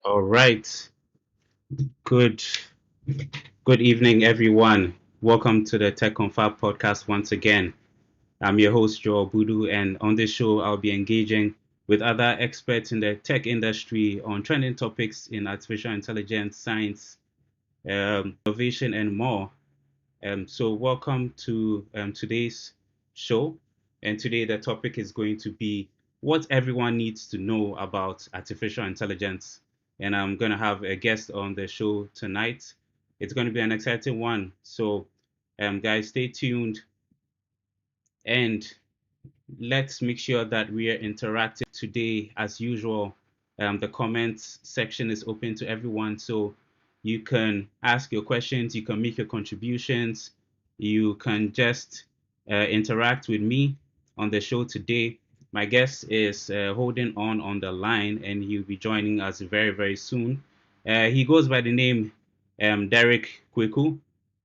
All right. Good good evening, everyone. Welcome to the Tech Confab podcast once again. I'm your host, Joel Budu, and on this show, I'll be engaging with other experts in the tech industry on trending topics in artificial intelligence, science, innovation, and more. So welcome to today's show. And today the topic is going to be what everyone needs to know about artificial intelligence. And I'm going to have a guest on the show tonight. It's going to be an exciting one. So, guys, stay tuned and let's make sure that we are interactive today as usual. The comments section is open to everyone, so you can ask your questions, you can make your contributions, you can just interact with me on the show today. My guest is holding on the line, and he'll be joining us very, very soon. He goes by the name Derek Kweku,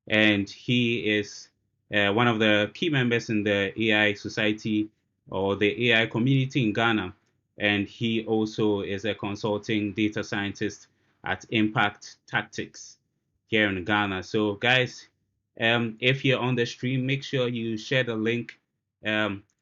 and he is one of the key members in the AI Society or the AI community in Ghana. And he also is a consulting data scientist at Impact Tactics here in Ghana. So, guys, if you're on the stream, make sure you share the link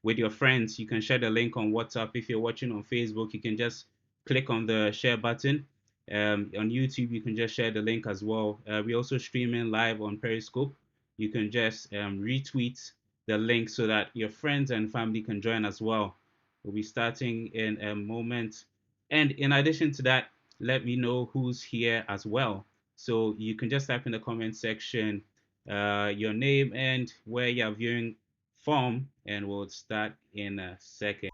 with your friends. You can share the link on WhatsApp. If you're watching on Facebook, you can just click on the share button. On YouTube, you can just share the link as well. We also streaming live on Periscope. You can just retweet the link so that your friends and family can join as well. We'll be starting in a moment. And in addition to that, let me know who's here as well. So you can just type in the comment section your name and where you're viewing from, and we'll start in a second.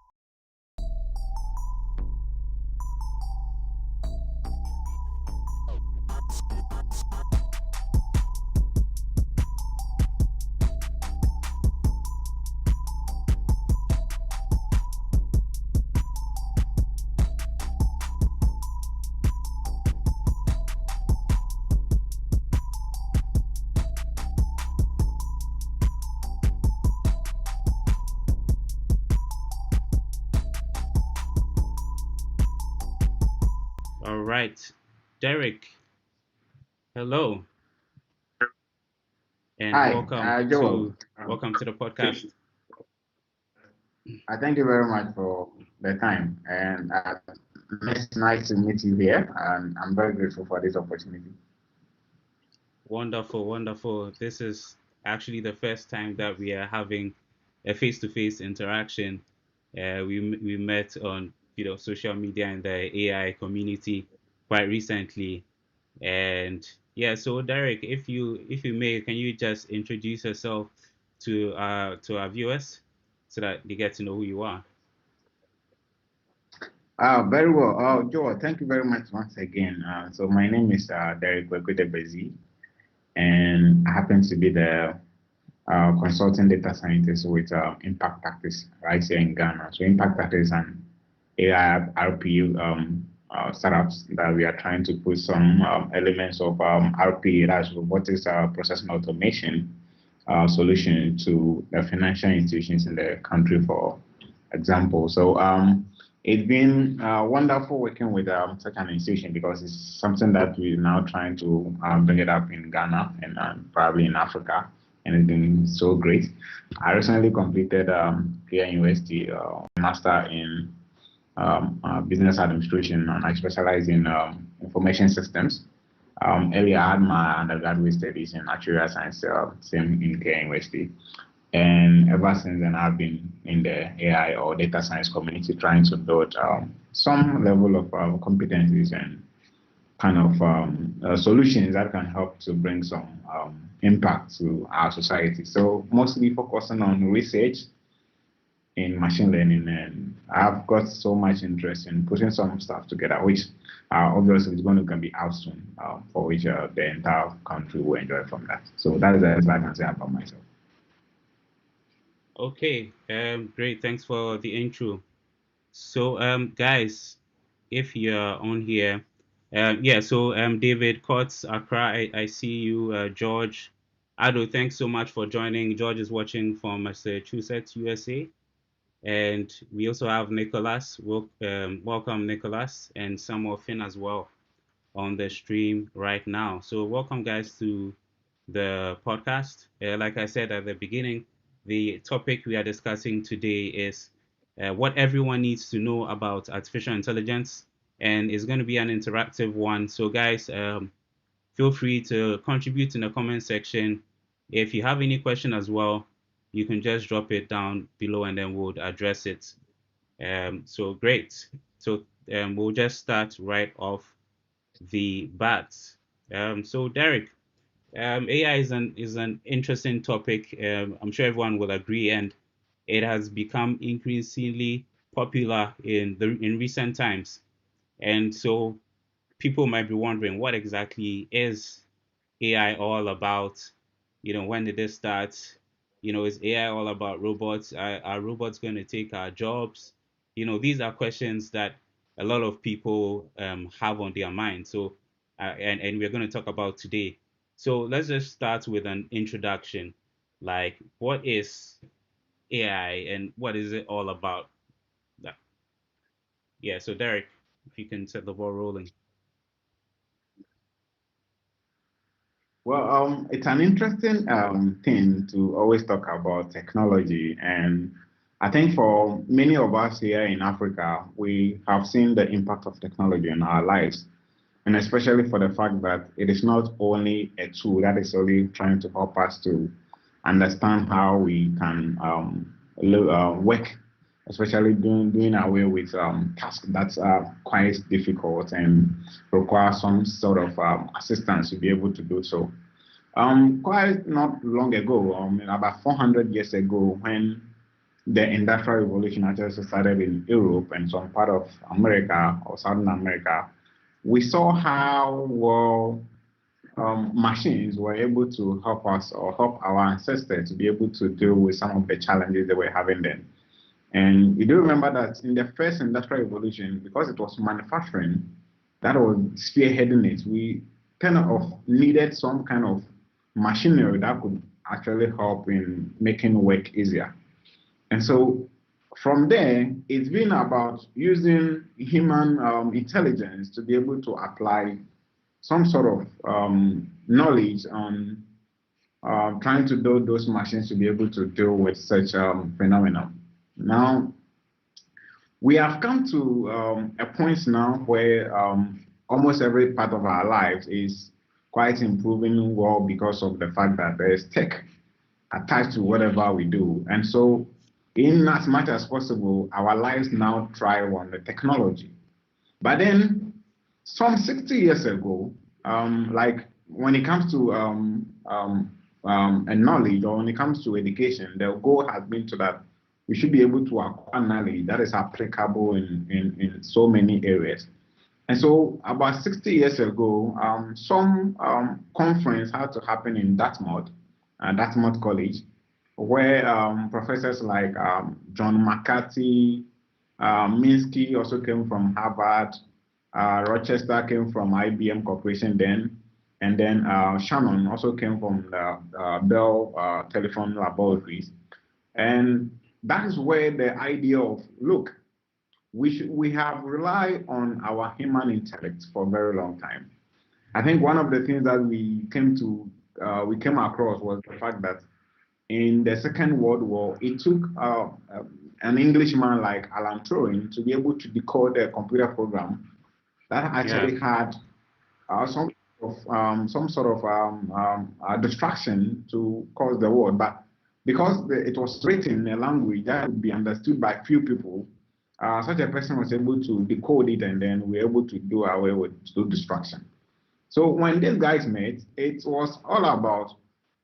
All right, Derek, hello, and Hi, Joel. welcome to the podcast. I thank you very much for the time, and it's nice to meet you here, and I'm very grateful for this opportunity. Wonderful, wonderful. This is actually the first time that we are having a face-to-face interaction. We met on social media in the AI community quite recently, and yeah. So Derek, if you may, can you just introduce yourself to our viewers so that they get to know who you are? Very well. Joel, thank you very much once again. So my name is Derek K Degbedzui, and I happen to be the consulting data scientist with Impact Tactics right here in Ghana. So Impact Tactics and AI RP startups that we are trying to put some elements of RP, that's robotics processing automation solution to the financial institutions in the country, for example. So it's been wonderful working with such an institution because it's something that we're now trying to bring it up in Ghana and probably in Africa, and it's been so great. I recently completed here in University master in business administration, and I specialize in information systems. Earlier, I had my undergraduate studies in actuarial science, same in K University. And ever since then, I've been in the AI or data science community trying to build some level of competencies and kind of solutions that can help to bring some impact to our society. So, mostly focusing on research in machine learning, and I've got so much interest in putting some stuff together, which obviously is going to be out soon, for which the entire country will enjoy from that. So that is as I can say about myself. Okay, great. Thanks for the intro. So, guys, if you're on here, yeah. So, David Cots, Accra, I see you. George, Ado, thanks so much for joining. George is watching from Massachusetts, USA, and we also have Nicholas. Welcome, Nicholas, and Samuel Finn as well. on the stream right now. So, welcome, guys, to the podcast. Like I said at the beginning, the topic we are discussing today is what everyone needs to know about artificial intelligence, and it's going to be an interactive one. So, guys, feel free to contribute in the comment section. If you have any question as well, you can just drop it down below and then we'll address it. So great. So we'll just start right off the bat. So Derek, AI is an interesting topic. I'm sure everyone will agree, and it has become increasingly popular in recent times. And so people might be wondering, what exactly is AI all about? When did this start? Is AI all about robots? Are robots going to take our jobs? These are questions that a lot of people have on their mind. So, and we're going to talk about today. So let's just start with an introduction. Like, what is AI and what is it all about? Yeah. So Derek, if you can set the ball rolling. Well, it's an interesting thing to always talk about technology. And I think for many of us here in Africa, we have seen the impact of technology in our lives. And especially for the fact that it is not only a tool that is only trying to help us to understand how we can work, especially doing away with tasks that are quite difficult and require some sort of assistance to be able to do so. Quite not long ago, about 400 years ago, when the Industrial Revolution actually started in Europe and some part of America or Southern America, we saw how well machines were able to help us or help our ancestors to be able to deal with some of the challenges they were having then. And you do remember that in the first industrial revolution, because it was manufacturing that was spearheading it, we kind of needed some kind of machinery that could actually help in making work easier. And so from there, it's been about using human intelligence to be able to apply some sort of knowledge on trying to build those machines to be able to deal with such phenomena. Now, we have come to a point now where almost every part of our lives is quite improving well because of the fact that there is tech attached to whatever we do. And so, in as much as possible, our lives now thrive on the technology. But then, some 60 years ago, like when it comes to a knowledge or when it comes to education, the goal has been to that we should be able to acquire knowledge that is applicable in so many areas. And so, about 60 years ago, some conference had to happen in Dartmouth College, where professors like John McCarthy, Minsky also came from Harvard, Rochester came from IBM Corporation then, and then Shannon also came from the Bell Telephone Laboratories. And that is where the idea of, look, we have relied on our human intellect for a very long time. I think one of the things that we came across was the fact that in the Second World War, it took an Englishman like Alan Turing to be able to decode a computer program that Yeah. actually had some sort of distraction to cause the war. But because it was written in a language that could be understood by few people, such a person was able to decode it, and then we were able to do away with the distraction. So when these guys met, it was all about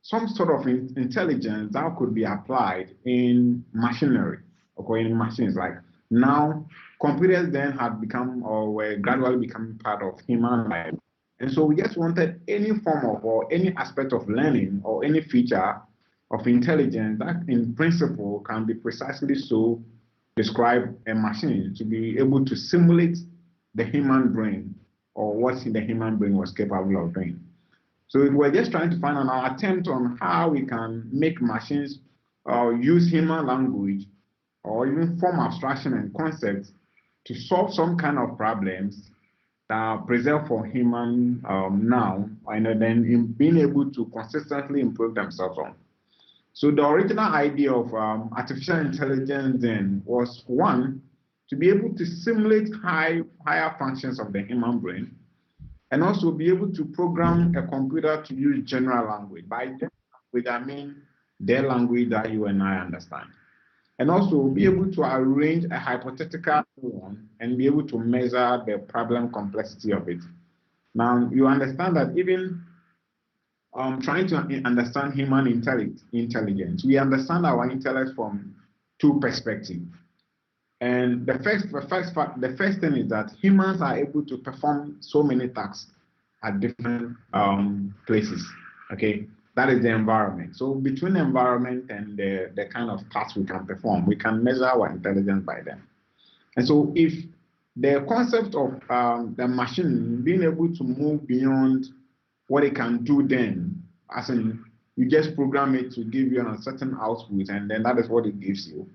some sort of intelligence that could be applied in machinery or in machines. Like now, computers then had become or were gradually becoming part of human life. And so we just wanted any form of or any aspect of learning or any feature of intelligence that in principle can be precisely so describe a machine to be able to simulate the human brain or what the human brain was capable of doing. So we're just trying to find an attempt on how we can make machines use human language or even form abstraction and concepts to solve some kind of problems preserved for human now, and then in being able to consistently improve themselves on. So the original idea of artificial intelligence then was one, to be able to simulate higher functions of the human brain, and also be able to program a computer to use general language. By general language, I mean their language that you and I understand. And also be able to arrange a hypothetical one and be able to measure the problem complexity of it. Now, you understand that even trying to understand human intelligence, we understand our intellect from two perspectives. And the first thing is that humans are able to perform so many tasks at different places. Okay, that is the environment. So between the environment and the kind of tasks we can perform, we can measure our intelligence by them. And so if the concept of the machine being able to move beyond what it can do then, as in you just program it to give you a certain output, and then that is what it gives you,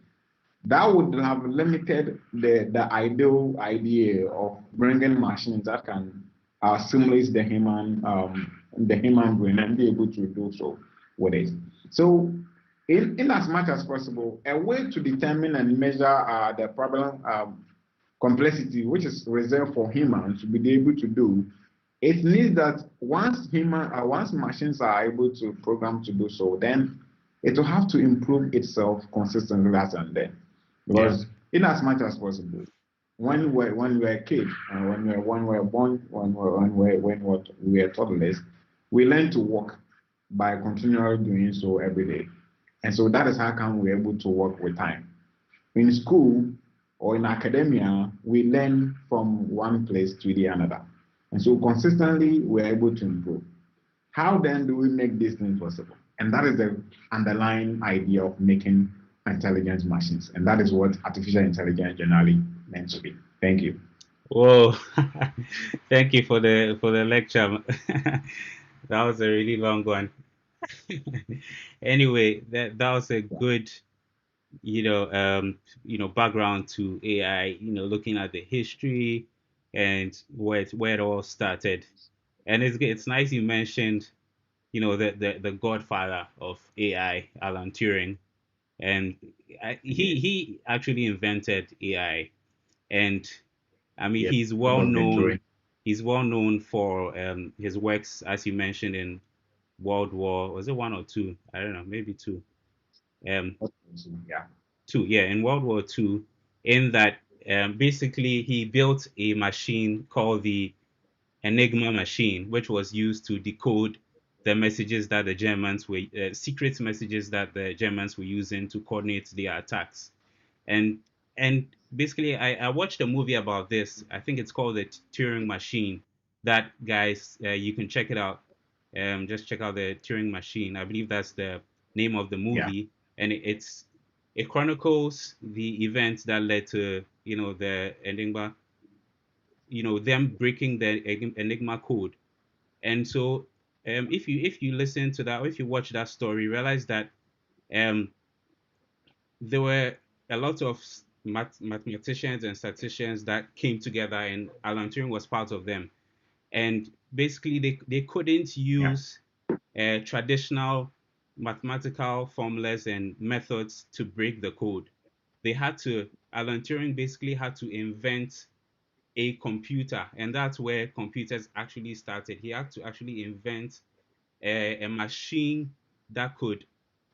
that would have limited the ideal idea of bringing machines that can simulate the human brain and be able to do so with it. So, in as much as possible, a way to determine and measure the problem complexity, which is reserved for humans to be able to do, it needs that once machines are able to program to do so, then it will have to improve itself consistently as and then. Yeah. Because in as much as possible, when we're a kid and when we're born, when we're toddlers, we learn to walk by continually doing so every day. And so that is how come we're able to work with time. In school or in academia, we learn from one place to the another. And so consistently we're able to improve. How then do we make these things possible? And that is the underlying idea of making intelligent machines. And that is what artificial intelligence generally meant to be. Thank you. Whoa. Thank you for the lecture. That was a really long one. Anyway, that was a Yeah. good, background to AI, looking at the history and where it all started. And it's nice you mentioned, the godfather of AI, Alan Turing, and Yes. he actually invented AI. And I mean, Yes. Dr. Turing. He's well known for his works, as you mentioned, in World War. Was it one or two? I don't know, maybe two. Um, Yeah. Two, yeah, in World War Two. In that, basically, he built a machine called the Enigma machine, which was used to decode the messages that the Germans were secret messages that the Germans were using to coordinate their attacks. And basically, I watched a movie about this. I think it's called the Turing Machine. That, guys, you can check it out. Just check out the Turing Machine. I believe that's the name of the Yeah. movie, and it chronicles the events that led to the Enigma, them breaking the Enigma code. And so, if you listen to that, or if you watch that story, realize that um, there were a lot of mathematicians and statisticians that came together, and Alan Turing was part of them. And basically, they couldn't Yeah. use traditional mathematical formulas and methods to break the code. Alan Turing basically had to invent a computer, and that's where computers actually started. He had to actually invent a machine that could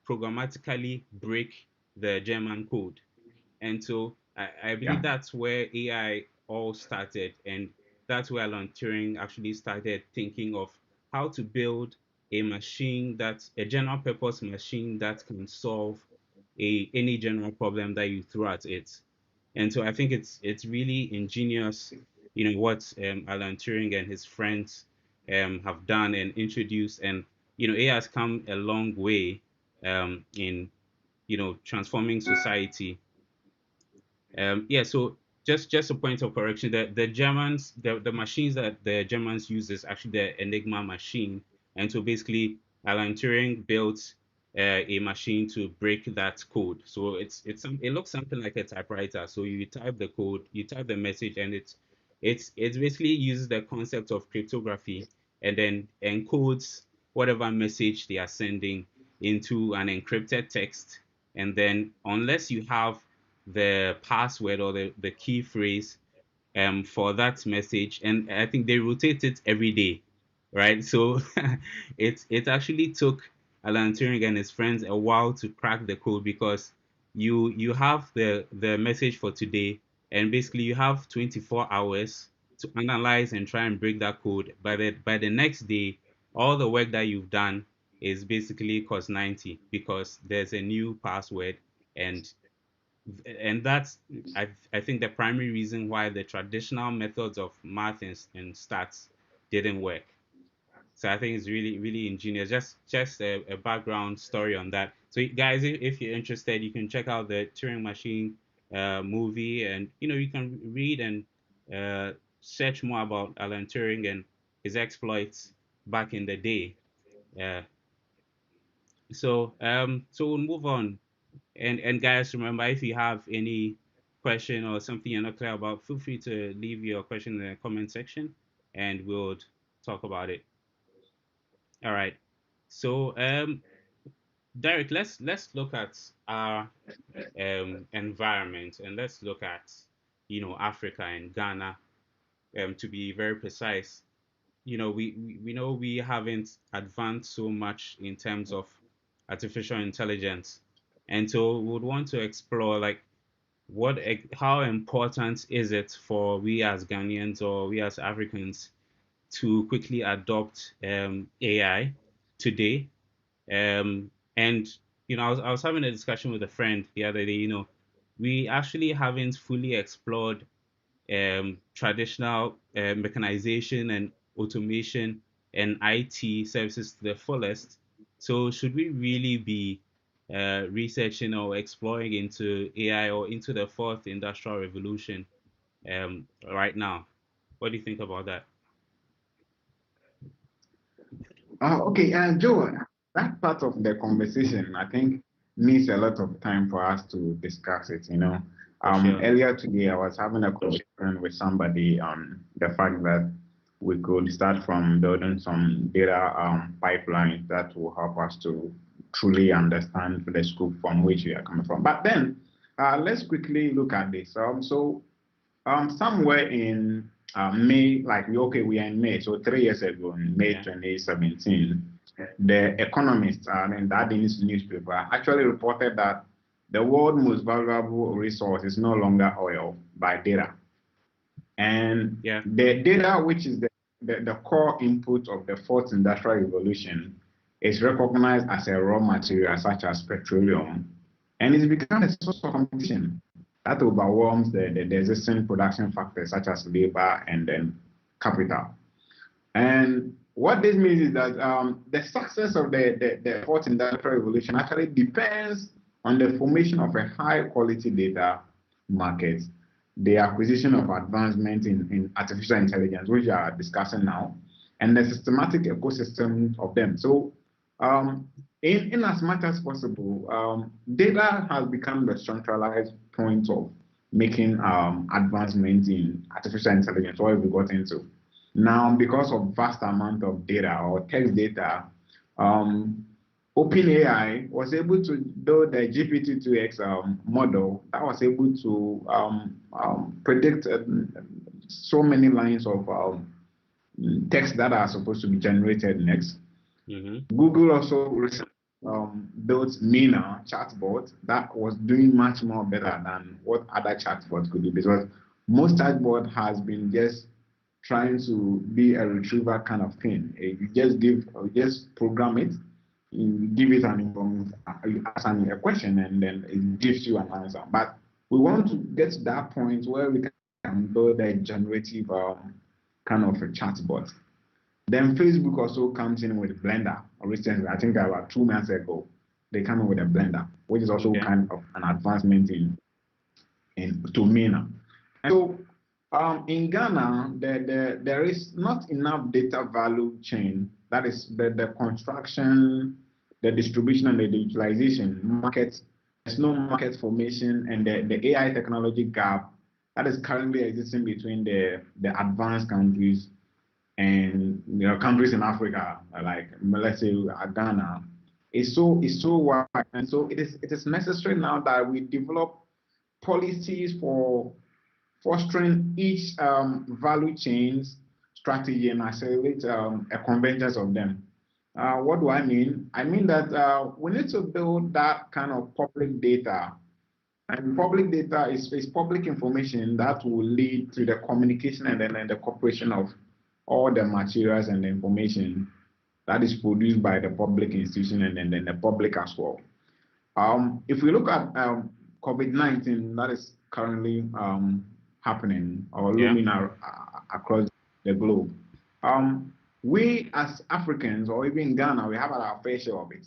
programmatically break the German code. And so I believe Yeah. that's where AI all started. And that's where Alan Turing actually started thinking of how to build a general purpose machine that can solve any general problem that you throw at it. And so I think it's really ingenious, what Alan Turing and his friends have done and introduced. And AI has come a long way in transforming society. Yeah, so just a point of correction, the Germans, the machines that the Germans use is actually the Enigma machine. And so basically Alan Turing built a machine to break that code. So it looks something like a typewriter. So you type the code, you type the message, and it It's basically uses the concept of cryptography and then encodes whatever message they are sending into an encrypted text. And then unless you have the password or the key phrase for that message, and I think they rotate it every day, right? So it actually took Alan Turing and his friends a while to crack the code because you have the message for today, and basically you have 24 hours to analyze and try and break that code. By the next day, all the work that you've done is basically cost 90 because there's a new password, and that's I think the primary reason why the traditional methods of math and stats didn't work. So I think it's really ingenious. Just a background story on that. So guys, if you're interested, you can check out the Turing Machine movie, and you can read and search more about Alan Turing and his exploits back in the day. Uh, so we'll move on. And guys, remember, if you have any question or something you're not clear about, feel free to leave your question in the comment section, and we'll talk about it. All right. So, Derek, let's look at our environment, and let's look at Africa and Ghana, to be very precise. We know we haven't advanced so much in terms of artificial intelligence, and so we would want to explore, like, how important is it for we as Ghanaians or we as Africans to quickly adopt AI today? And I was having a discussion with a friend the other day. We actually haven't fully explored traditional mechanization and automation and IT services to the fullest. So should we really be researching or exploring into AI or into the fourth industrial revolution right now? What do you think about that? Okay, Joe, that part of the conversation, I think, needs a lot of time for us to discuss it. For sure. Earlier today, I was having a conversation with somebody on the fact that we could start from building some data pipelines that will help us to truly understand the scope from which we are coming from. But then, let's quickly look at this. Somewhere in May, we are in May, so 3 years ago, in May Yeah. 2017, the Economist, and that Danish newspaper, actually reported that the world's most valuable resource is no longer oil, but data. And Yeah. the data, which is the core input of the fourth industrial revolution, is recognized as a raw material such as petroleum, and it's become a source of competition that overwhelms the existing production factors such as labor and then capital. And what this means is that the success of the fourth industrial revolution actually depends on the formation of a high quality data market, the acquisition of advancement in artificial intelligence, which we are discussing now, and the systematic ecosystem of them. So, in as much as possible, data has become the centralized point of making advancement in artificial intelligence. What have we got into? Now, because of vast amount of data or text data, um, OpenAI was able to build a GPT-2x model that was able to predict so many lines of text that are supposed to be generated next. Mm-hmm. Google also recently built Mina chatbot that was doing much more better than what other chatbots could do, because most chatbot has been just trying to be a retriever kind of thing. You just program it, you give it you ask a question, and then it gives you an answer. But we want to get to that point where we can build a generative kind of a chatbot. Then Facebook also comes in with Blender. Recently, I think about 2 months ago, they come in with a Blender, which is also Okay. kind of an advancement in to Mina. And so in Ghana, there is not enough data value chain. That is the construction, the distribution, and the utilization market. There's no market formation, and the AI technology gap that is currently existing between the advanced countries and countries in Africa, like let's say Ghana, is so wide, and so it is necessary now that we develop policies for fostering each value chains strategy and accelerate a convergence of them. What do I mean? I mean that we need to build that kind of public data, and public data is public information that will lead to the communication and the cooperation of all the materials and the information that is produced by the public institution and then the public as well. If we look at COVID-19 that is currently happening or Yeah. looming across the globe, um, we as Africans or even Ghana, we have our fair share of it.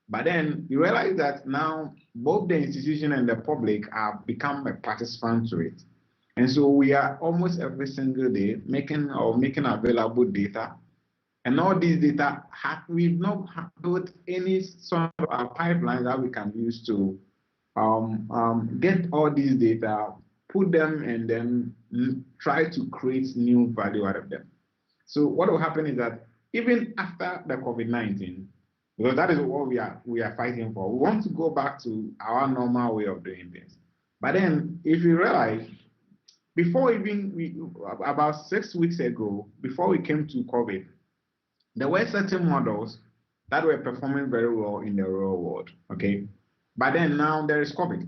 But then you realize that now both the institution and the public have become a participant to it. And so we are almost every single day making available data. And all these data, we've not built any sort of pipeline that we can use to get all these data, put them, and then try to create new value out of them. So what will happen is that even after the COVID-19, because that is what we are fighting for, we want to go back to our normal way of doing things. But then, if you realize, before even about 6 weeks ago, before we came to COVID, there were certain models that were performing very well in the real world. Okay, but then now there is COVID,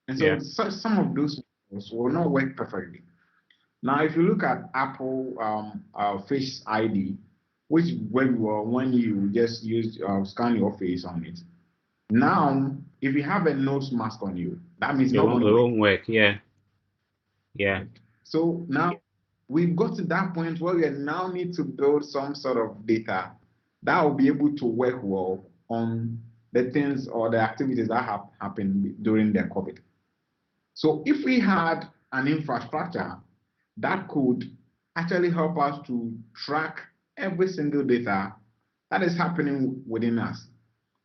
and Yeah. so some of those models will not work perfectly. Now, if you look at Apple Face ID, which worked well when you just use scan your face on it. Now, if you have a nose mask on you, that means it's It not going won't. to It work. won't work. Yeah. Yeah. Right? So now we've got to that point where we now need to build some sort of data that will be able to work well on the things or the activities that have happened during the COVID. So if we had an infrastructure that could actually help us to track every single data that is happening within us,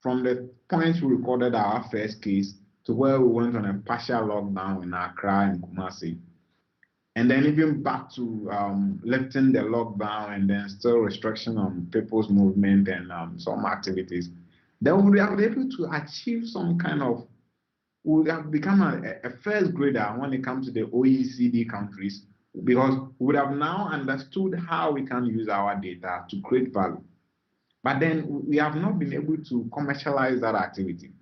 from the point we recorded our first case to where we went on a partial lockdown in Accra and Kumasi, and then even back to lifting the lockdown and then still restriction on people's movement and some activities, then we would have been able to achieve some kind of, we would have become a first grader when it comes to the OECD countries, because we would have now understood how we can use our data to create value. But then we have not been able to commercialize that activity.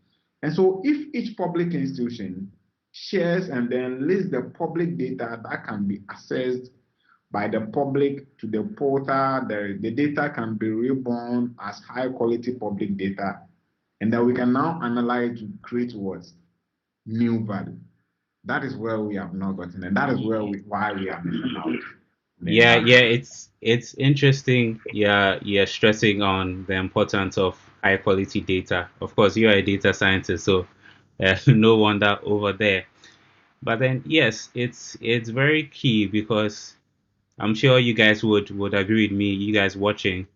And so if each public institution shares and then lists the public data that can be accessed by the public to the portal, the data can be reborn as high quality public data, and then we can now analyze to create what? New value. That is where we have not gotten, and that is why we are missing out on the Yeah. impact. Yeah. It's interesting. Yeah. You're stressing on the importance of high quality data. Of course, you are a data scientist, so no wonder over there. But then, yes, it's very key because I'm sure you guys would agree with me, you guys watching,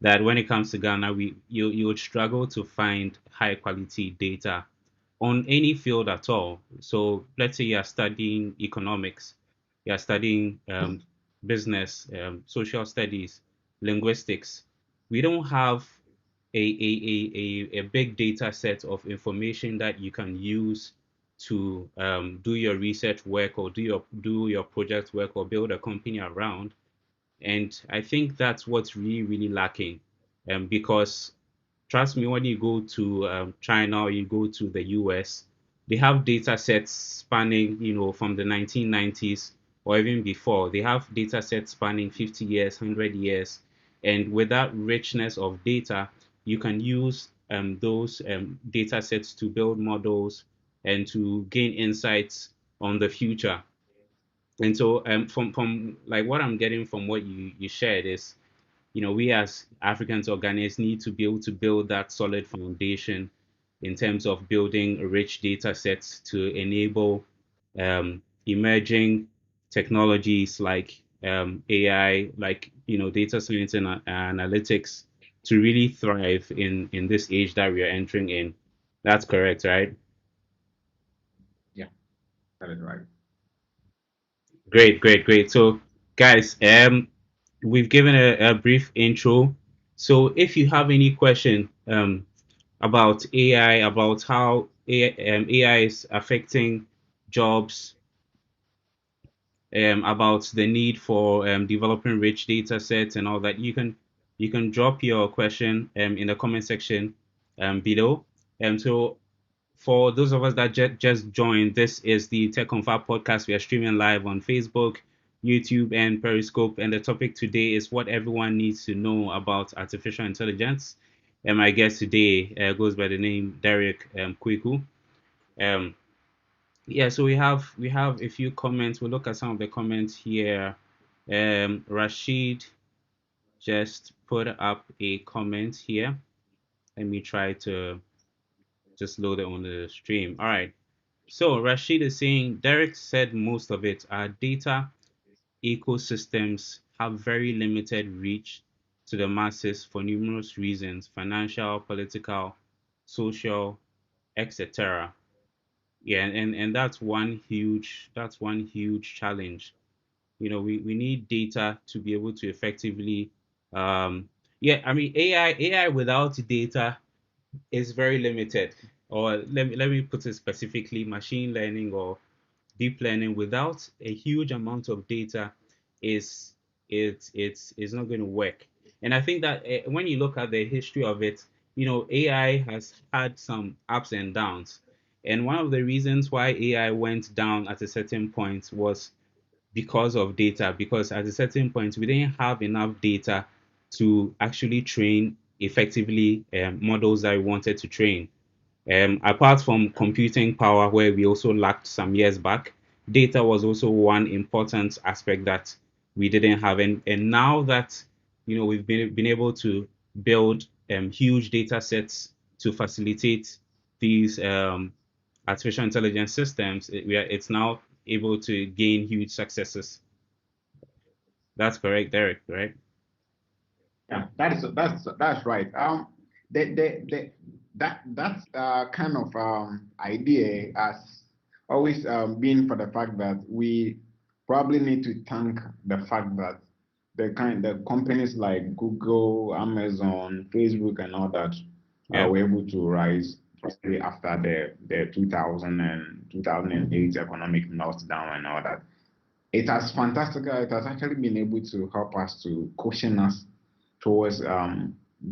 that when it comes to Ghana, you would struggle to find high quality data on any field at all. So let's say you're studying economics, you're studying business, social studies, linguistics. We don't have a big data set of information that you can use to do your research work or do your project work or build a company around. And I think that's what's really, really lacking. Because trust me, when you go to China or you go to the US, they have data sets spanning, from the 1990s or even before. They have data sets spanning 50 years, 100 years. And with that richness of data, you can use those data sets to build models and to gain insights on the future. And so, from like what I'm getting from what you shared is, we as Africans or Ghanaians need to be able to build that solid foundation in terms of building rich data sets to enable emerging technologies like AI, like data science and analytics to really thrive in this age that we are entering in. That's correct, right? Yeah, that is right. Great, great, great. So, guys, we've given a brief intro. So, if you have any question about AI, about how AI is affecting jobs, about the need for developing rich data sets and all that, you can drop your question in the comment section below. So for those of us that just joined, this is the Tech Confab podcast. We are streaming live on Facebook, YouTube, and Periscope. And the topic today is what everyone needs to know about artificial intelligence. And my guest today goes by the name Derek Kweku. Um, yeah, so we have a few comments. We'll look at some of the comments here. Rashid just put up a comment here. Let me try to just load it on the stream. All right. So Rashid is saying Derek said most of it. Our data ecosystems have very limited reach to the masses for numerous reasons: financial, political, social, etc. Yeah, and that's one huge challenge. We need data to be able to effectively yeah, I mean AI without data is very limited. Or let me put it specifically, machine learning or deep learning without a huge amount of data is it's not going to work. And I think that when you look at the history of it, AI has had some ups and downs. And one of the reasons why AI went down at a certain point was because of data, because at a certain point we didn't have enough data to actually train effectively models that we wanted to train. Apart from computing power, where we also lacked some years back, data was also one important aspect that we didn't have. And now that we've been able to build huge data sets to facilitate these artificial intelligence systems, it's now able to gain huge successes. That's correct, Derek, right? Yeah, that's right. That kind of idea has always been for the fact that we probably need to thank the fact that the companies like Google, Amazon, Facebook, and all that Yeah, were able to rise probably after the 2000 and 2008 economic meltdown and all that. It has fantastic. It has actually been able to help us to caution us towards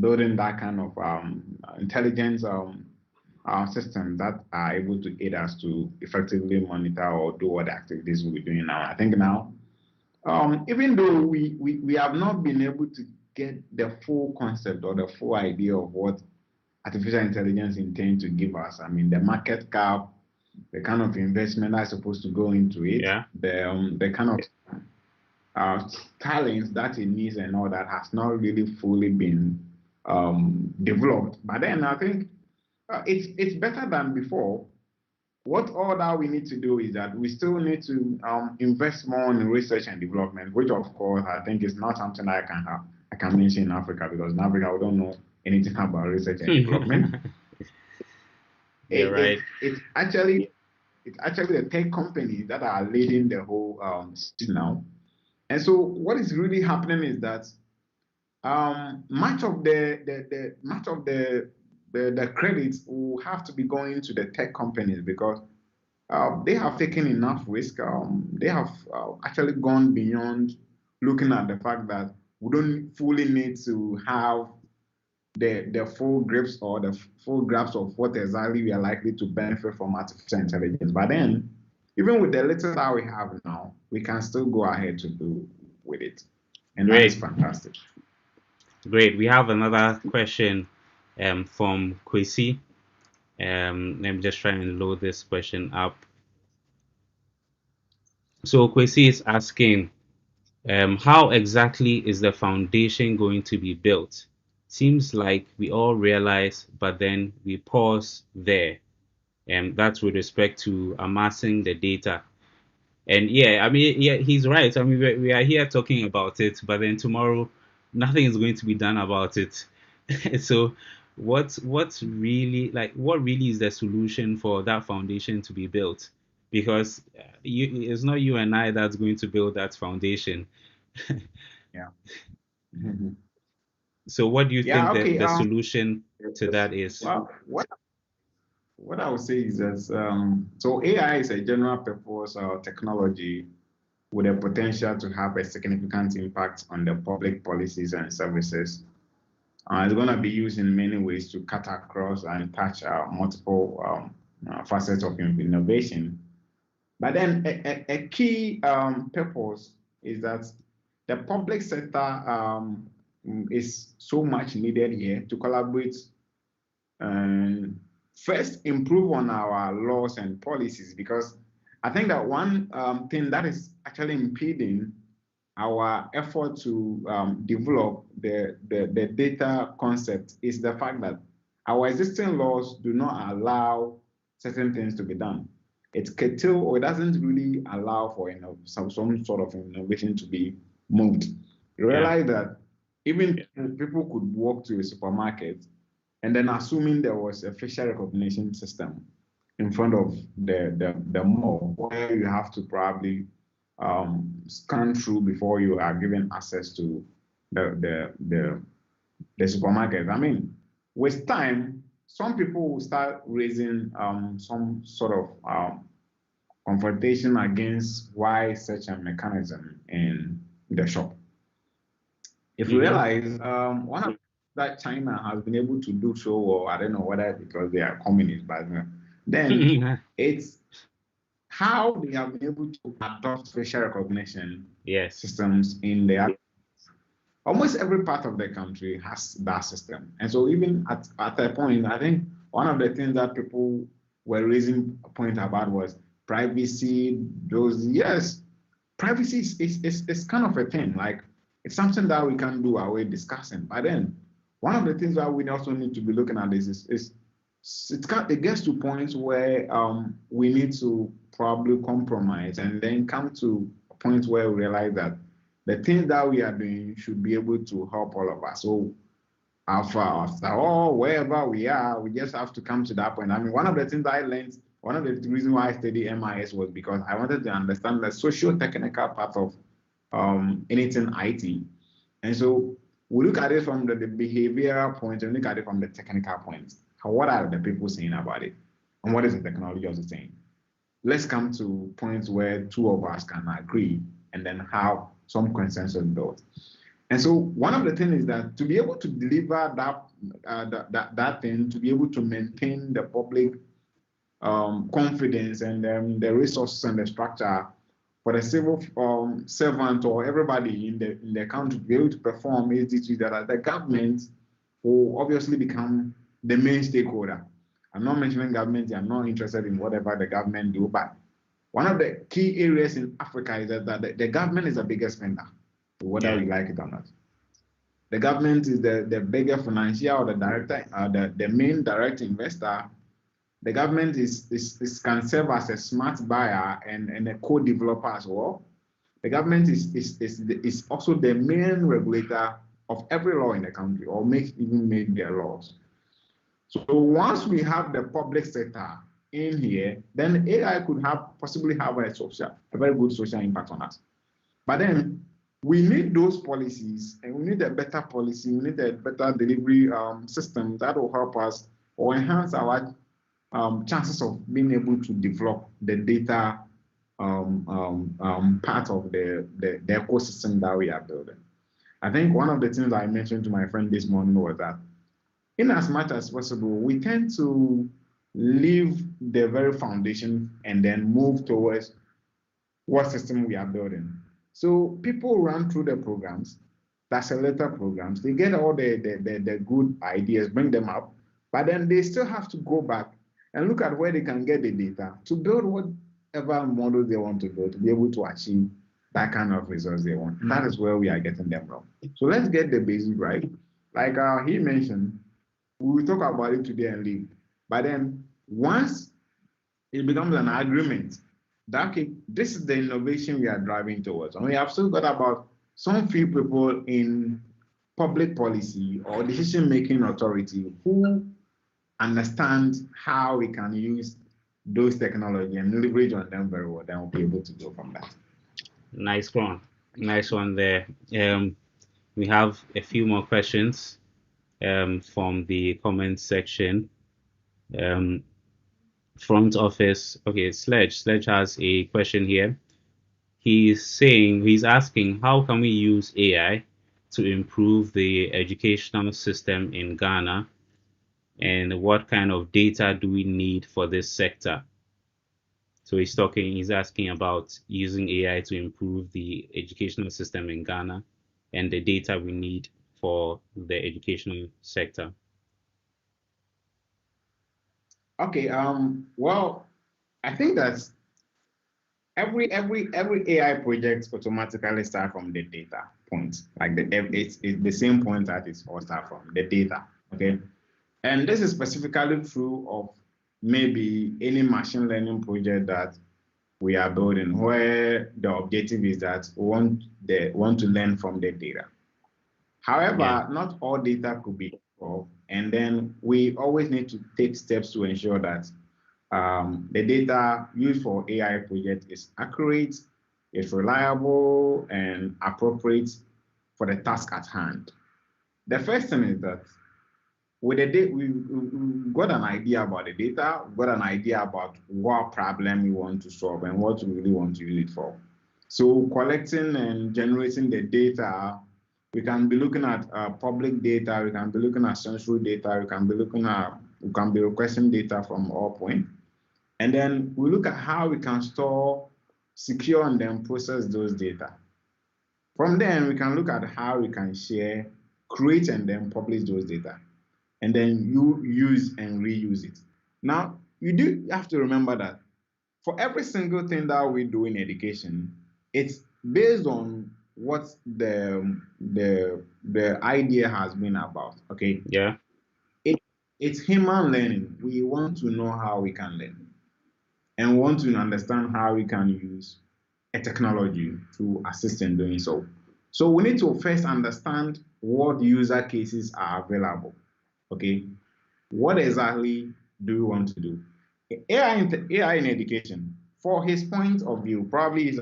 building that kind of intelligence systems that are able to aid us to effectively monitor or do what the activities we're doing now. I think now, even though we have not been able to get the full concept or the full idea of what artificial intelligence intends to give us, I mean, the market cap, the kind of investment that's supposed to go into it, yeah, the kind of uh, talents that it needs and all that has not really fully been developed. But then I think it's better than before. What all that we need to do is that we still need to invest more in research and development, which of course I think is not something I can mention in Africa, because in Africa we don't know anything about research and development. you're right. It's actually the tech companies that are leading the whole system now. And so what is really happening is that much of the credits will have to be going to the tech companies, because they have taken enough risk. They have actually gone beyond looking at the fact that we don't fully need to have the full grips or the full grasp of what exactly we are likely to benefit from artificial intelligence. But then, even with the little that we have now, we can still go ahead to do with it. And that is Great, fantastic. great. We have another question from Kwesi. Let me just try and load this question up. So Kwesi is asking, how exactly is the foundation going to be built? Seems like we all realize, but then we pause there. And that's with respect to amassing the data. And yeah, I mean, yeah, he's right. I mean, we are here talking about it, but then tomorrow, nothing is going to be done about it. So, what really is the solution for that foundation to be built? because it's not you and I that's going to build that foundation. Yeah. So what do you think Yeah. that Okay. the solution to Yes. that is? Well, what I would say is that so AI is a general purpose technology with a potential to have a significant impact on the public policies and services. It's going to be used in many ways to cut across and touch multiple facets of innovation. But then a key purpose is that the public sector is so much needed here to collaborate and first improve on our laws and policies, because I think that one thing that is actually impeding our effort to develop the data concept is the fact that our existing laws do not allow certain things to be done. It curtails or it doesn't really allow for some sort of innovation to be moved. You Yeah. realize that even people could walk to a supermarket and then assuming there was a facial recognition system in front of the mall where you have to probably scan through before you are given access to the supermarket. I mean, with time, some people will start raising some sort of confrontation against why such a mechanism in the shop. If you Mm-hmm. realize, one of that China has been able to do so, or I don't know whether because they are communist, but then it's how they have been able to adopt facial recognition Yes. systems in their almost every part of the country has that system. And so even at a point, I think one of the things that people were raising a point about was privacy. Those yes, privacy is kind of a thing. Like it's something that we can do our way discussing. But then one of the things that we also need to be looking at is it gets to points where we need to probably compromise and then come to a point where we realize that the things that we are doing should be able to help all of us. So after all, wherever we are, we just have to come to that point. I mean, one of the things I learned, one of the reasons why I studied MIS was because I wanted to understand the socio-technical part of anything IT. And so we look at it from the behavioral point and look at it from the technical point. What are the people saying about it? And what is the technology also saying? Let's come to points where two of us can agree and then have some consensus built. And so one of the things is that to be able to deliver that thing, to be able to maintain the public confidence and the resources and the structure for the civil servant or everybody in the country to be able to perform is that the government will obviously become the main stakeholder. I'm not mentioning government. I'm not interested in whatever the government do, but one of the key areas in Africa is that the government is the biggest spender, whether Yeah. we like it or not. The government is the bigger financier or the director, the main direct investor. The government can serve as a smart buyer and a co-developer as well. The government is also the main regulator of every law in the country, or even make their laws. So once we have the public sector in here, then AI could possibly have a very good social impact on us. But then we need those policies, and we need a better policy. We need a better delivery system that will help us or enhance our chances of being able to develop the data part of the ecosystem that we are building. I think one of the things I mentioned to my friend this morning was that in as much as possible, we tend to leave the very foundation and then move towards what system we are building. So people run through the programs, the accelerator programs, they get all the good ideas, bring them up, but then they still have to go back and look at where they can get the data to build whatever model they want to build to be able to achieve that kind of results they want. That is where we are getting them wrong. So let's get the basic right. Like he mentioned, we will talk about it today and leave. But then once it becomes an agreement that okay, this is the innovation we are driving towards. And we have still got about some few people in public policy or decision-making authority who understand how we can use those technology and leverage on them very well, then we'll be able to go from that. Nice one. Nice one there. We have a few more questions from the comments section. Um, front office. Okay, Sledge. Sledge has a question here. He's asking, how can we use AI to improve the educational system in Ghana, and what kind of data do we need for this sector? So he's asking about using AI to improve the educational system in Ghana and the data we need for the educational sector. Okay. Well, I think that every AI project automatically start from the data point. Like it's the same point that it's all start from the data. Okay. And this is specifically true of maybe any machine learning project that we are building, where the objective is that we want to learn from the data. Yeah, However, not all data could be involved, and then we always need to take steps to ensure that the data used for AI project is accurate, is reliable, and appropriate for the task at hand. The first thing is that with the data, we got an idea about the data, we got an idea about what problem we want to solve and what we really want to use it for. So collecting and generating the data, we can be looking at public data, we can be looking at sensory data, we can be requesting data from all points. And then we look at how we can store, secure, and then process those data. From then, we can look at how we can share, create, and then publish those data. And then you use and reuse it. Now, you do have to remember that for every single thing that we do in education, it's based on what the idea has been about. Okay, yeah, it, it's human learning. We want to know how we can learn and want to understand how we can use a technology to assist in doing so. So we need to first understand what user cases are available. Okay, what exactly do we want to do? AI in education, for his point of view, probably is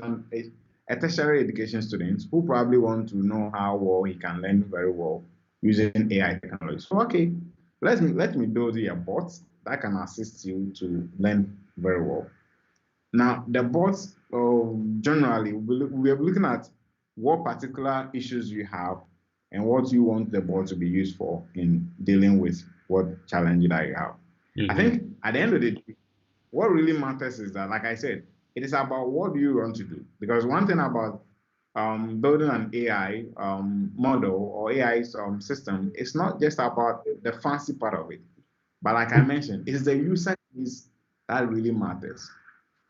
a tertiary education student who probably want to know how well he can learn very well using AI technology. So okay, let me build you a bot that can assist you to learn very well. Now, the bots generally, we're looking at what particular issues you have and what you want the bot to be used for in dealing with what challenge that you have. I mm-hmm. think at the end of the day, what really matters is that, like I said, it is about what do you want to do. Because one thing about building an AI model or AI system, it's not just about the fancy part of it. But like I mentioned, it's the user case that really matters.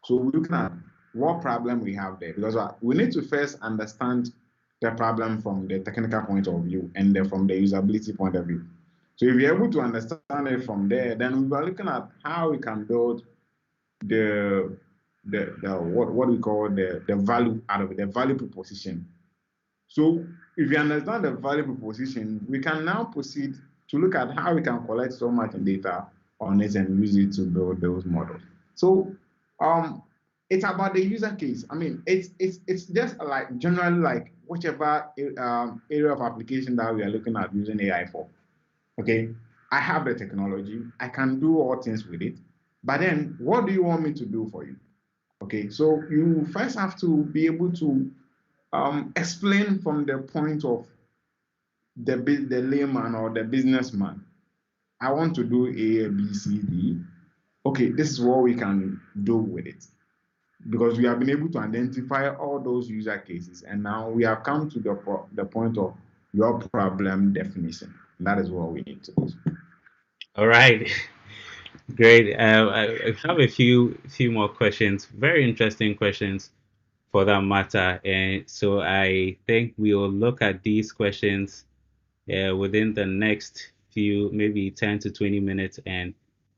So we're looking at what problem we have there because we need to first understand the problem from the technical point of view and then from the usability point of view. So if you're able to understand it from there, then we are looking at how we can build the the what we call the value out of it, the value proposition. So if you understand the value proposition, we can now proceed to look at how we can collect so much data on it and use it to build those models. So um, it's about the user case. I mean, it's just like generally like whichever area of application that we are looking at using AI for. Okay, I have the technology, I can do all things with it, but then what do you want me to do for you? Okay, so you first have to be able to explain from the point of the layman or the businessman. I want to do A, B, C, D. Okay, this is what we can do with it because we have been able to identify all those user cases, and now we have come to the point of your problem definition. That is what we need to do. All right. Great. I have a few more questions. Very interesting questions for that matter. And so I think we will look at these questions within the next few, maybe 10 to 20 minutes, and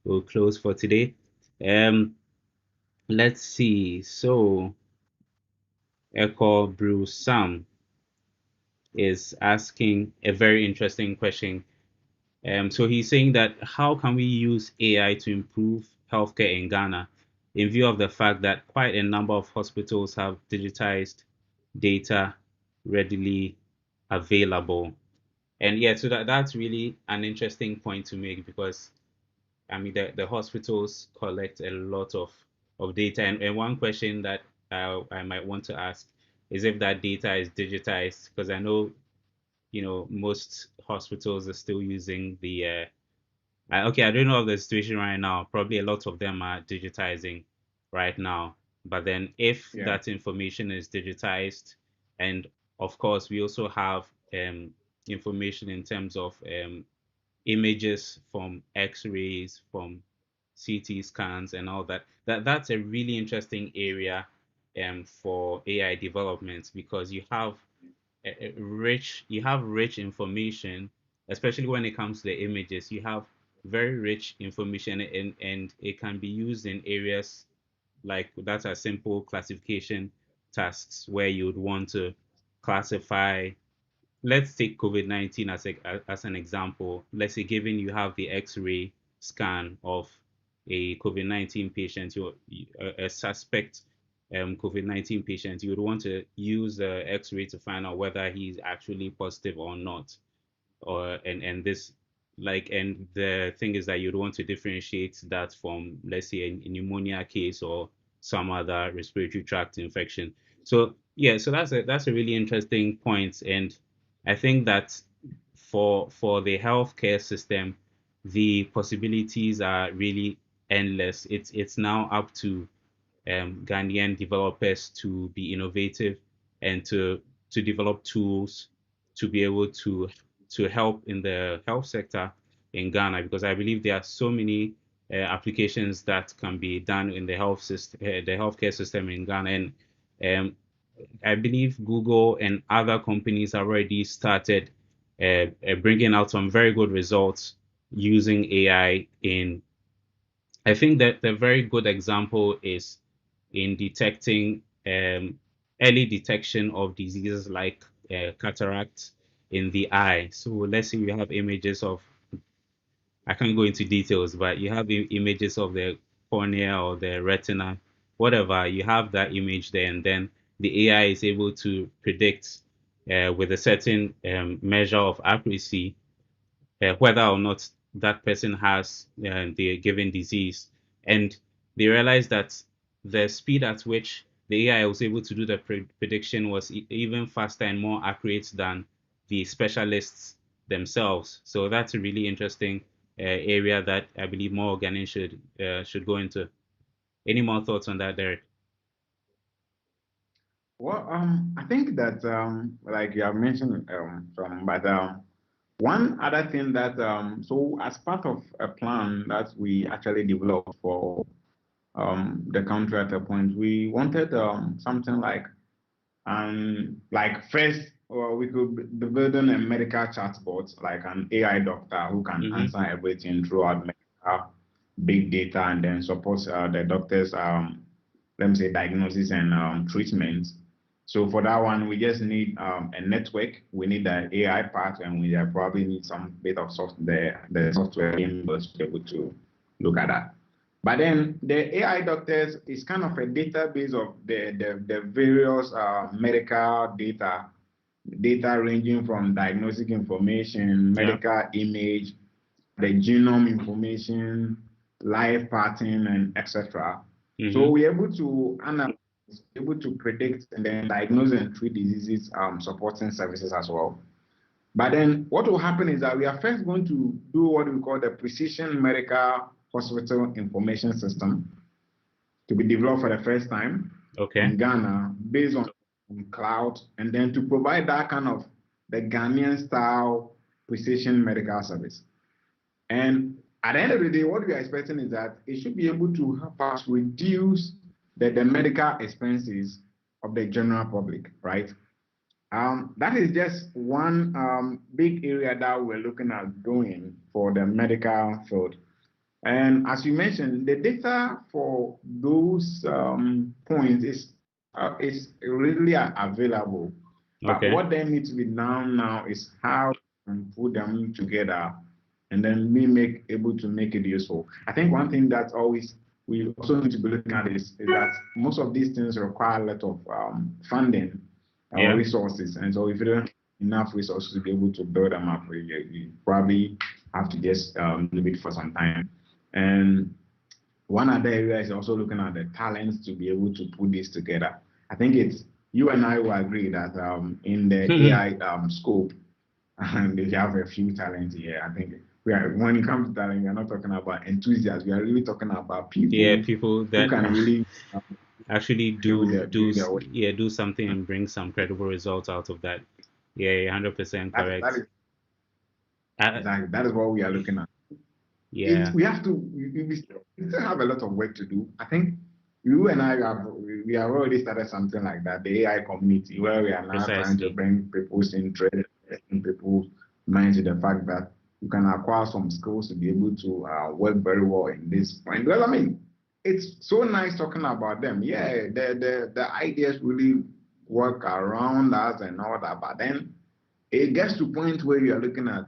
we'll close for today. Um, let's see. So Echo Brew Sam is asking a very interesting question. So he's saying that how can we use AI to improve healthcare in Ghana? in view of the fact that quite a number of hospitals have digitized data readily available. And yeah, so that's really an interesting point to make because I mean the hospitals collect a lot of data. And one question that I might want to ask is if that data is digitized, because I know, most hospitals are still using the okay, I don't know of the situation right now. Probably a lot of them are digitizing right now. But then if Yeah. that information is digitized, and of course we also have information in terms of images from X-rays, from CT scans, and all that. That's a really interesting area for AI development because you have rich information, especially when it comes to the images. You have very rich information, and it can be used in areas like that are simple classification tasks where you would want to classify. Let's take COVID-19 as an example. Let's say, given you have the X-ray scan of a COVID-19 patient, a suspect COVID-19 patient, you would want to use the X-ray to find out whether he's actually positive or not. And this, and the thing is that you'd want to differentiate that from, let's say, a pneumonia case or some other respiratory tract infection. So yeah, so that's a really interesting point. And I think that for the healthcare system, the possibilities are really endless. It's now up to Ghanaian developers to be innovative and to develop tools to be able to help in the health sector in Ghana, because I believe there are so many applications that can be done in the health system, the healthcare system in Ghana. And um, I believe Google and other companies have already started bringing out some very good results using AI in. I think that the very good example is in detecting early detection of diseases like cataract in the eye. So let's say you have images of, I can't go into details, but you have images of the cornea or the retina, whatever. You have that image there, and then the AI is able to predict with a certain measure of accuracy whether or not that person has the given disease. And they realized that the speed at which the AI was able to do the prediction was even faster and more accurate than the specialists themselves. So that's a really interesting area that I believe more Ghanaians should go into. Any more thoughts on that, Derek? Well, I think that like you have mentioned but one other thing that so as part of a plan that we actually developed for the country at a point, we wanted something like first, well, we could be building a medical chatbot, like an AI doctor who can Mm-hmm. answer everything throughout medical big data and then support the doctors, let me say, diagnosis and treatment. So for that one, we just need a network. We need the AI part, and we probably need some bit of software, the software inputs to be able to look at that. But then the AI doctors is kind of a database of the various medical data ranging from diagnostic information, Yeah. medical image, the genome information, life pattern, and etc. So Mm-hmm. we're able to analyze, able to predict and then diagnose and treat diseases, supporting services as well. But then what will happen is that we are first going to do what we call the precision medical hospital information system to be developed for the first time Okay. in Ghana based on cloud, and then to provide that kind of the Ghanaian style precision medical service. And at the end of the day, what we are expecting is that it should be able to help us reduce the medical expenses of the general public, right? That is just one big area that we're looking at doing for the medical field. And as you mentioned, the data for those points is really available. But Okay. what then needs to be done now is how to put them together and then be able to make it useful. I think one thing that's always we also need to be looking at is that most of these things require a lot of funding or Yeah. resources. And so if you don't have enough resources to be able to build them up, you probably have to just leave it for some time. And one other area is also looking at the talents to be able to put this together. I think it's you and I will agree that in the AI scope, they have a few talents here. I think when it comes to talent, we are not talking about enthusiasts. We are really talking about Yeah, people people who that can really actually do their work. do something and bring some credible results out of that. Yeah, 100% That correct. is Uh, exactly that is what we are looking at. yeah, We have to we still have a lot of work to do. I think you and I have already started something like that, the AI community, where we are now trying to precisely. bring people's interest in people's minds to the fact that you can acquire some skills to be able to work very well in this point. Well, I mean, it's so nice talking about them. Yeah, the ideas really work around us and all that, but then it gets to a point where you are looking at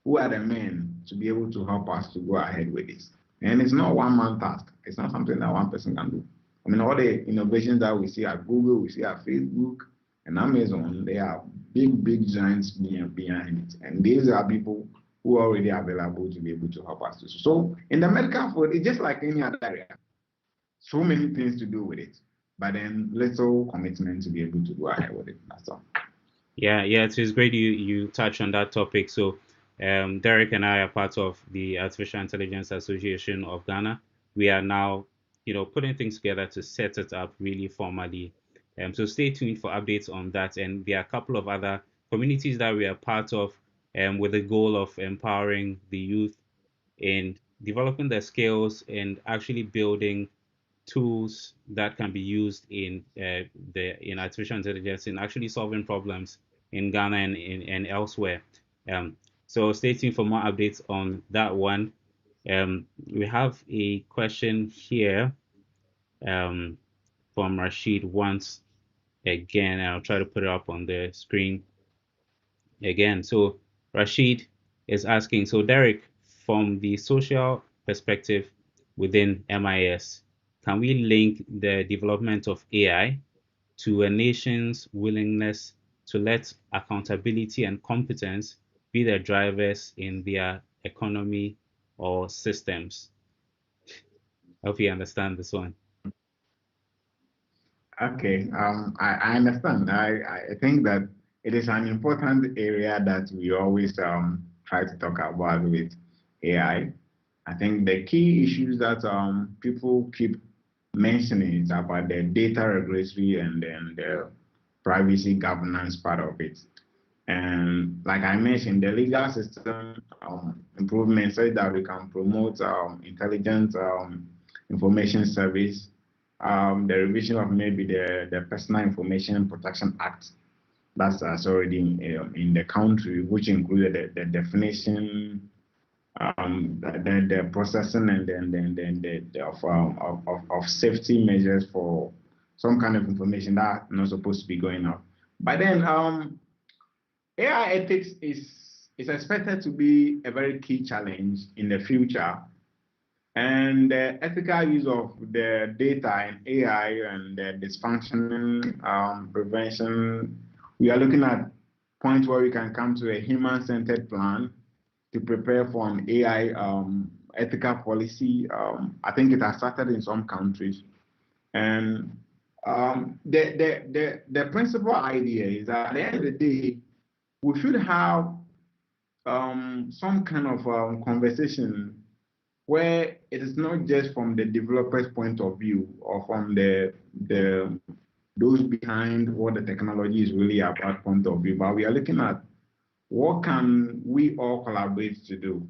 who are the men to be able to help us to go ahead with this? And it's not one man task. It's not something that one person can do. I mean, all the innovations that we see at Google, we see at Facebook and Amazon, they are big giants behind it. And these are people who are already available to be able to help us. So in the medical field, it's just like any other area. So many things to do with it, but then little commitment to be able to go ahead with it. That's all. Yeah, it's great you touch on that topic. So, Derek and I are part of the Artificial Intelligence Association of Ghana. We are now, putting things together to set it up really formally. So stay tuned for updates on that. And there are a couple of other communities that we are part of, with the goal of empowering the youth in developing their skills and actually building tools that can be used in artificial intelligence in actually solving problems in Ghana and elsewhere. Um, so stay tuned for more updates on that one. We have a question here um, from Rashid once again, and I'll try to put it up on the screen again. So Rashid is asking, so Derek, from the social perspective within MIS, can we link the development of AI to a nation's willingness to let accountability and competence be the drivers in their economy or systems? I hope you understand this one. Okay, I understand. I think that it is an important area that we always try to talk about with AI. I think the key issues that people keep mentioning is about the data regulatory and then the privacy governance part of it. And like I mentioned, the legal system improvement so that we can promote intelligent information service, the revision of maybe the Personal Information Protection Act that's already in the country, which included the definition, the processing, and then of safety measures for some kind of information that not supposed to be going out. But then AI ethics is expected to be a very key challenge in the future, and the ethical use of the data in AI and the dysfunctioning prevention. We are looking at points where we can come to a human-centered plan to prepare for an AI ethical policy. I think it has started in some countries, and the principal idea is that at the end of the day, we should have some kind of conversation where it is not just from the developer's point of view or from the those behind what the technology is really about point of view, but we are looking at what can we all collaborate to do.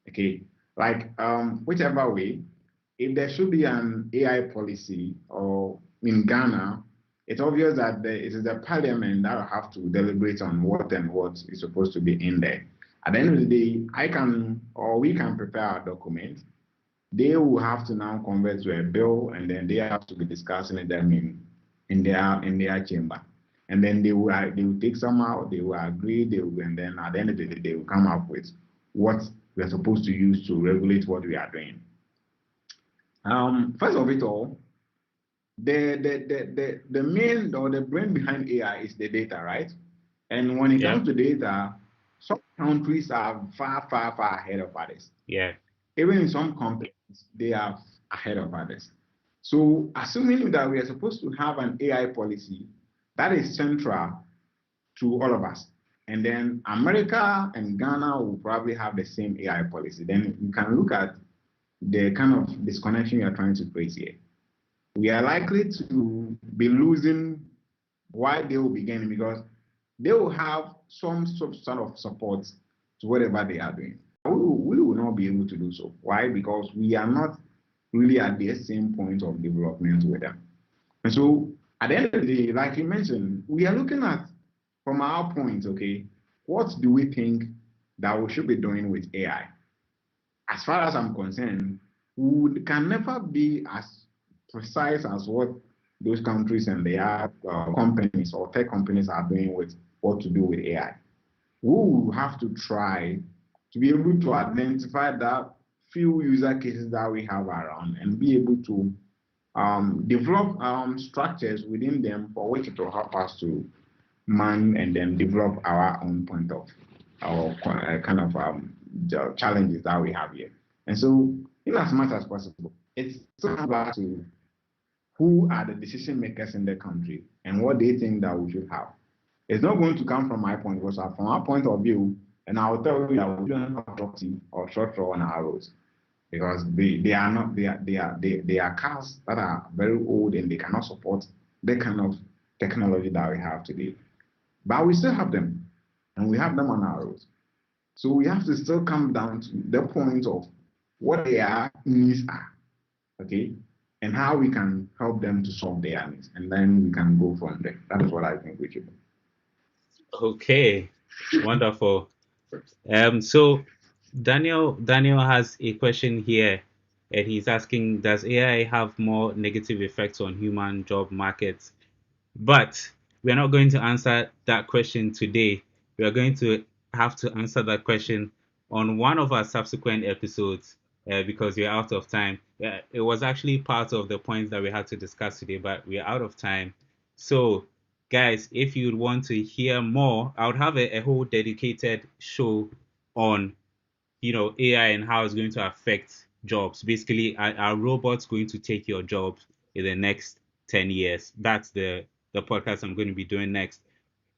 Okay, like whichever way, if there should be an AI policy or in Ghana, it's obvious that it is the parliament that will have to deliberate on what and what is supposed to be in there. At the end of the day, I can or we can prepare our document. They will have to now convert to a bill, and then they have to be discussing them in their chamber. And then they will take some out, they will agree, and then at the end of the day, they will come up with what we are supposed to use to regulate what we are doing. First of it all, the main or the brain behind AI is the data, right? And when it Yeah. comes to data, some countries are far, far, far ahead of others. Yeah. Even in some companies, they are ahead of others. So, assuming that we are supposed to have an AI policy that is central to all of us, and then America and Ghana will probably have the same AI policy, then you can look at the kind of disconnection you are trying to create here. We are likely to be losing why they will be gaining because they will have some sort of support to whatever they are doing. We will not be able to do so. Why? Because we are not really at the same point of development with them. And so at the end of the day, like you mentioned, we are looking at from our point, okay, what do we think that we should be doing with AI? As far as I'm concerned, we can never be as precise as what those countries and their companies or tech companies are doing with what to do with AI. We will have to try to be able to identify that few user cases that we have around and be able to develop structures within them for which it will help us to man and then develop our own point of our kind of challenges that we have here. And so, in as much as possible, it's still back to who are the decision makers in the country and what they think that we should have. It's not going to come from my point, because from our point of view, and I will tell you that we don't have property or short run on our roads because they are not they are cars that are very old and they cannot support the kind of technology that we have today. But we still have them, and we have them on our roads. So we have to still come down to the point of what their needs are, okay, and how we can help them to solve their needs, and then we can go from there. That is what I think we should do. Okay. Wonderful. So Daniel has a question here, and he's asking, does AI have more negative effects on human job markets? But we're not going to answer that question today. We are going to have to answer that question on one of our subsequent episodes because we're out of time. It was actually part of the points that we had to discuss today, but we're out of time. So, guys, if you'd want to hear more, I would have a whole dedicated show on AI and how it's going to affect jobs. Basically, are robots going to take your jobs in the next 10 years? That's the podcast I'm going to be doing next.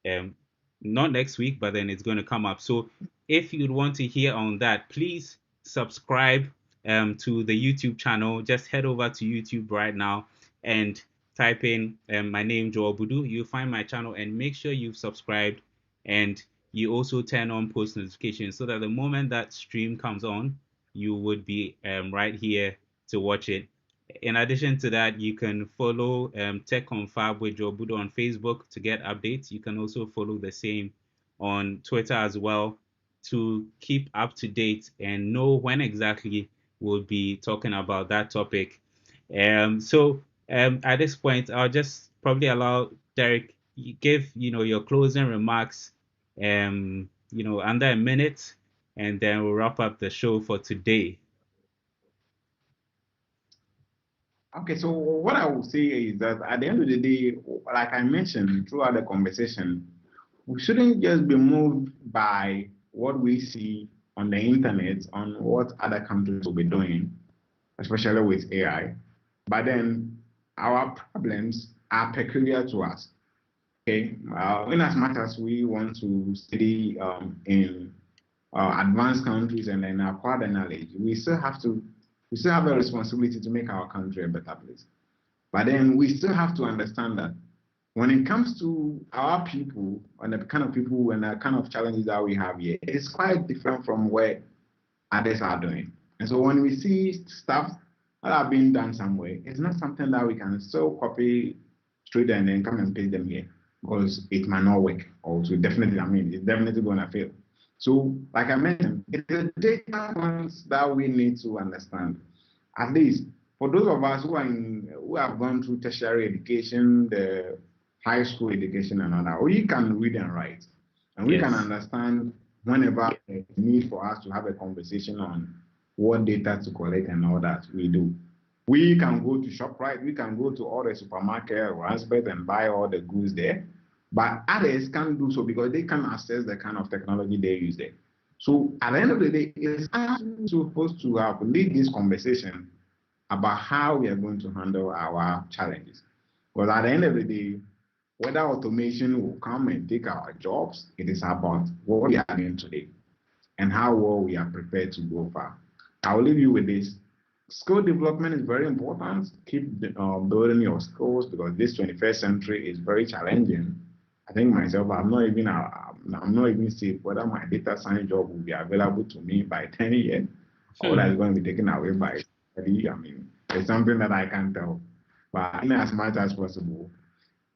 Um, Not next week, but then it's going to come up. So if you'd want to hear on that, please subscribe to the YouTube channel. Just head over to YouTube right now and type in my name, Joel Budu. You'll find my channel and make sure you've subscribed and you also turn on post notifications so that the moment that stream comes on, you would be right here to watch it. In addition to that, you can follow Tech Confab with Joe Budo on Facebook to get updates. You can also follow the same on Twitter as well to keep up to date and know when exactly we'll be talking about that topic. At this point, I'll just probably allow Derek give your closing remarks, under a minute, and then we'll wrap up the show for today. Okay, so what I would say is that at the end of the day, like I mentioned throughout the conversation, we shouldn't just be moved by what we see on the internet on what other countries will be doing, especially with AI. But then our problems are peculiar to us. Okay, in as much as we want to study in advanced countries and then acquire the knowledge, we still have a responsibility to make our country a better place. But then we still have to understand that when it comes to our people and the kind of people and the kind of challenges that we have here, it's quite different from where others are doing. And so when we see stuff that are being done somewhere, it's not something that we can still copy straight and then come and paste them here because it might not work. Also, definitely, I mean, it's definitely going to fail. So, like I mentioned, it's the data points that we need to understand. At least for those of us who have gone through tertiary education, the high school education, and all that, we can read and write, and we can Yes. understand whenever there's need for us to have a conversation on what data to collect and all that we do. We can go to ShopRite, we can go to all the supermarket or Asbeth and buy all the goods there. But others can't do so because they can't access the kind of technology they use there. So at the end of the day, it's actually supposed to have lead this conversation about how we are going to handle our challenges. Because at the end of the day, whether automation will come and take our jobs, it is about what we are doing today and how well we are prepared to go far. I will leave you with this. Skill development is very important. Keep building your skills because this 21st century is very challenging. I think myself, I'm not even safe whether my data science job will be available to me by 10 years or whether it's going to be taken away by 30. I mean, it's something that I can't tell. But in as much as possible,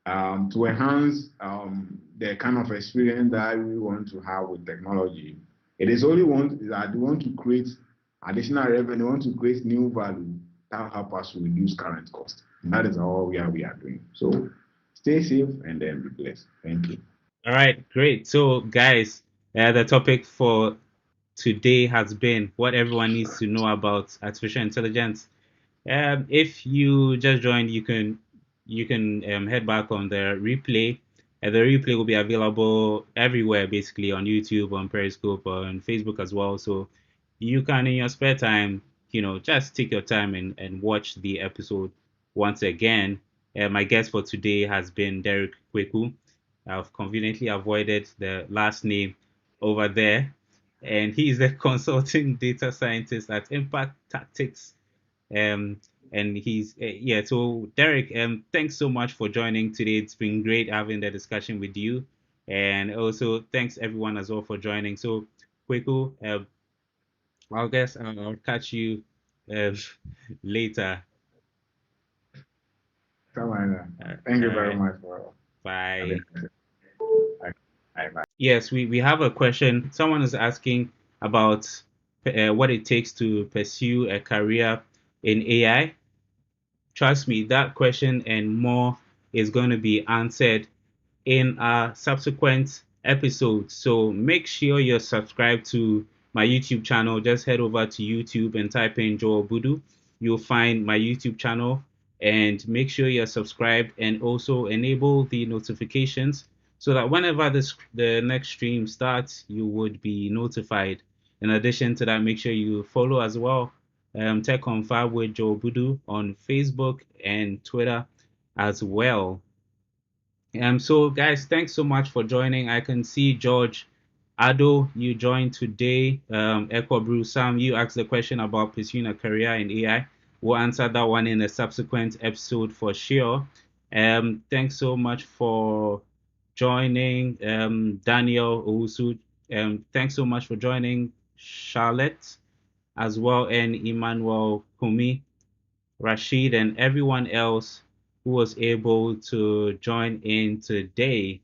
to enhance the kind of experience that we want to have with technology, it is only one that we want to create additional revenue, we want to create new value that will help us to reduce current cost. And that is all we are doing. So stay safe and then be blessed. Thank you. All right, great. So, guys, the topic for today has been what everyone needs to know about artificial intelligence. If you just joined, you can head back on the replay. The replay will be available everywhere, basically on YouTube, on Periscope, on Facebook as well. So you can, in your spare time, just take your time and watch the episode once again. My guest for today has been Derek Kweku. I've conveniently avoided the last name over there, and he's a consulting data scientist at Impact Tactics. Um, and he's yeah. So Derek, thanks so much for joining today. It's been great having the discussion with you, and also thanks everyone as well for joining. So, Kweku, I guess I'll catch you uh, later. Thank you All very right, much for having bye. me. Bye. Yes, we have a question. Someone is asking about what it takes to pursue a career in AI. Trust me, that question and more is going to be answered in a subsequent episode. So make sure you're subscribed to my YouTube channel. Just head over to YouTube and type in Joel Budu. You'll find my YouTube channel, and make sure you're subscribed and also enable the notifications so that whenever the next stream starts, you would be notified. In addition to that, make sure you follow as well Tech Confab with Joel Budu on Facebook and Twitter as well. So guys, thanks so much for joining. I can see George Ado, you joined today. Echo Brew Sam, you asked the question about pursuing a career in AI. We'll answer that one in a subsequent episode for sure. Thanks so much for joining. Daniel Owusu, thanks so much for joining. Charlotte as well, and Emmanuel Kumi. Rashid, and everyone else who was able to join in today.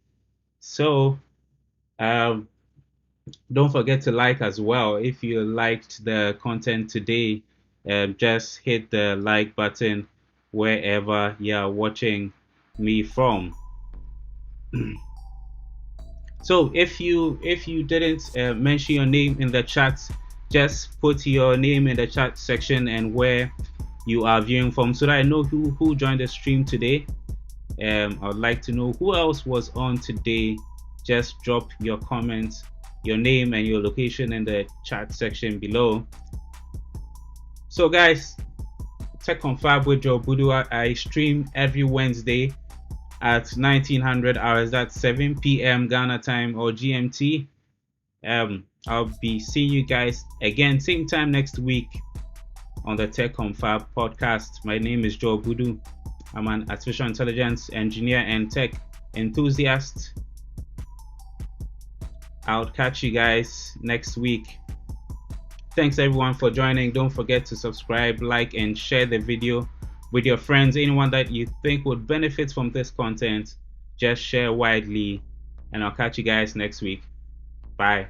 So, um, don't forget to like as well. If you liked the content today, just hit the like button wherever you're watching me from. So if you didn't mention your name in the chat, just put your name in the chat section and where you are viewing from so that I know who joined the stream today. I would like to know who else was on today. Just drop your comments, your name and your location in the chat section below. So guys, Tech Confab with Joe Budu. I stream every Wednesday at 1900 hours. That's 7 p.m. Ghana time or GMT. I'll be seeing you guys again same time next week on the Tech Confab podcast. My name is Joe Budu. I'm an artificial intelligence engineer and tech enthusiast. I'll catch you guys next week. Thanks everyone for joining. Don't forget to subscribe, like, and share the video with your friends. Anyone that you think would benefit from this content, just share widely. And I'll catch you guys next week. Bye.